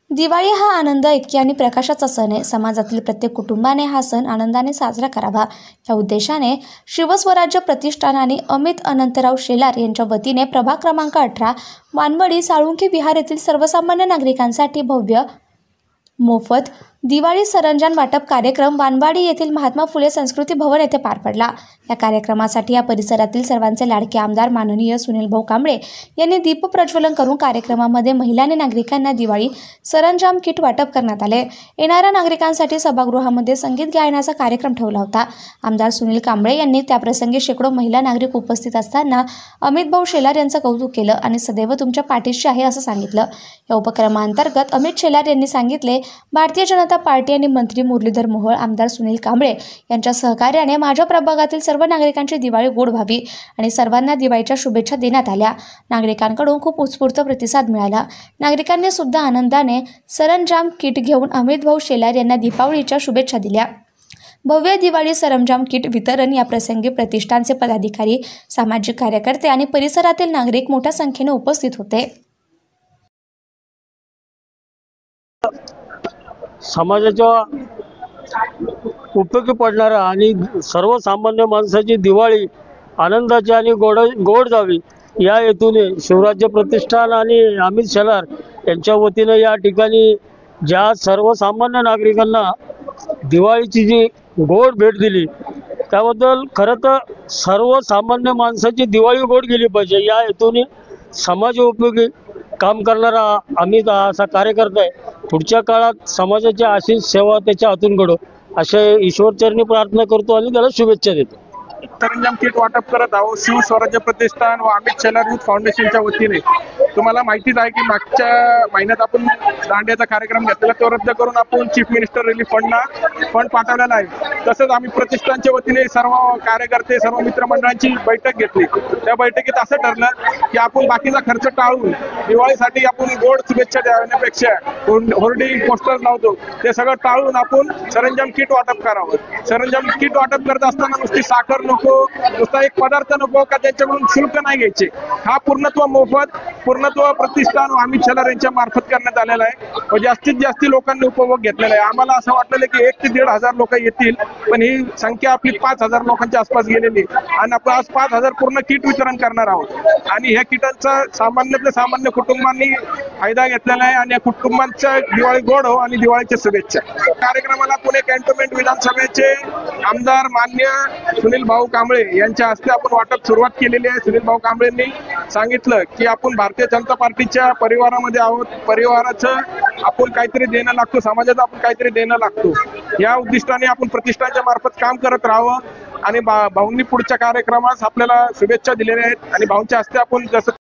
दिवाळी हा आनंद, ऐक्य आणि प्रकाशाचा सण आहे। समाजातील प्रत्येक कुटुंबाने हा सण आनंदाने साजरा करावा या उद्देशाने शिवस्वराज्य प्रतिष्ठान आणि अमित अनंतराव शेलार यांच्या वतीने प्रभाग क्रमांक 18 वानवडी साळुंखे विहार येथील सर्वसामान्य नागरिकांसाठी भव्य मोफत दिवाळी सरंजाम वाटप कार्यक्रम वानवाडी येथील महात्मा फुले संस्कृती भवन येथे पार पडला। या कार्यक्रमासाठी या परिसरातील सर्वांचे लाडके आमदार माननीय सुनील भाऊ कांबळे यांनी दीप प्रज्वलन करून कार्यक्रमामध्ये महिला आणि नागरिकांना दिवाळी सरंजाम किट वाटप करण्यात आले। येणाऱ्या नागरिकांसाठी सभागृहामध्ये संगीत गायनाचा कार्यक्रम ठेवला होता। आमदार सुनील कांबळे यांनी त्याप्रसंगी शेकडो महिला नागरिक उपस्थित असताना अमित भाऊ शेलार यांचं कौतुक केलं आणि सदैव तुमच्या पाठीशी आहे असं सांगितलं। या उपक्रमांतर्गत अमित शेलार यांनी सांगितले, भारतीय जनता पार्टी आणि मंत्री मुरलीधर मोहोळ, आमदार सुनील कांबळे यांच्या सहकार्याने माझ्या प्रभागातील सर्व नागरिकांची दिवाळी गोड व्हावी आणि सर्वांना दिवाळीच्या शुभेच्छा देण्यात आल्या। नागरिकांकडून खूप उत्स्फूर्त प्रतिसाद मिळाला। नागरिकांनी सुद्धा आनंदाने सरंजाम किट घेऊन अमित भाऊ शेलार यांना दीपावलीच्या शुभेच्छा दिल्या। भव्य दिवाळी सरंजाम किट वितरण या प्रसंगी प्रतिष्ठानचे पदाधिकारी, सामाजिक कार्यकर्ते आणि परिसरातील नागरिक मोठ्या संख्येने उपस्थित होते। समाजाच्या उपयोगी पडणारा आणि सर्वसामान्य माणसाची दिवाळी आनंदाची आणि गोड जावी या हेतूने शिवराज्य प्रतिष्ठान आणि अमित शेलार यांच्या वतीने या ठिकाणी ज्या सर्वसामान्य नागरिकांना दिवाळीची जी गोड भेट दिली त्याबद्दल खरं तर सर्वसामान्य माणसाची दिवाळी गोड गेली पाहिजे या हेतूने समाज उपयोगी काम करणारा अमित असा कार्यकर्ता आहे। पुढच्या काळात समाजाची अशीच सेवा त्याच्या हातून घडो असे ईश्वरचरणी प्रार्थना करतो आणि त्याला शुभेच्छा देतो। सरंजाम किट वाटप करत आहोत शिवस्वराज्य प्रतिष्ठान व अमित शेलार यूथ फाउंडेशनच्या वतीने। तुम्हाला माहितीच आहे की मागच्या महिन्यात आपण दांड्याचा कार्यक्रम घेतलेला, तो रद्द करून आपण चीफ मिनिस्टर रिलीफ फंडला फंड पाठवलेला आहे। तसंच आम्ही प्रतिष्ठानच्या वतीने सर्व कार्यकर्ते, सर्व मित्रमंडळांची बैठक घेतली। त्या बैठकीत असं ठरलं की आपण बाकीचा खर्च टाळून दिवाळीसाठी आपण गोड शुभेच्छा देण्यापेक्षा होर्डिंग पोस्टर लावतो ते सगळं टाळून आपण सरंजाम किट वाटप करावं। सरंजाम किट वाटप करत असताना नुसती साखर नको, नुसता एक पदार्थ नको का त्याच्याकडून शुल्क नाही घ्यायचे। हा पूर्णत्व मोफत, पूर्णत्व प्रतिष्ठान व अमित शेलार यांच्या मार्फत करण्यात आलेला आहे व जास्तीत जास्त लोकांनी उपभोग घेतलेला आहे। आम्हाला असं वाटलेलं की 1 ते 1,500 लोक येतील, पण ही संख्या आपली 5,000 लोकांच्या आसपास गेलेली आणि आपण आज 5,000 पूर्ण किट वितरण करणार आहोत आणि ह्या किटांचा सामान्यातल्या सामान्य कुटुंबांनी फायदा घेतलेला आहे आणि या कुटुंबांच्या दिवाळी गोड हो आणि दिवाळीच्या शुभेच्छा। कार्यक्रमाला पुणे कॅन्टोन्मेंट विधानसभेचे आमदार मान्य सुनील भाऊ कांबळे यांच्या हस्ते आपण वाटप सुरुवात केलेली आहे। सुनील भाऊ कांबळेंनी सांगितलं की आपण भारतीय जनता पार्टीच्या परिवारामध्ये आहोत, परिवाराचं आपण काहीतरी देणं लागतो, समाजाचं आपण काहीतरी देणं लागतो या उद्दिष्टाने आपण प्रतिष्ठानच्या मार्फत काम करत राहावं आणि भाऊंनी पुढच्या कार्यक्रमास आपल्याला शुभेच्छा दिलेल्या आहेत आणि भाऊंच्या हस्ते आपण जसं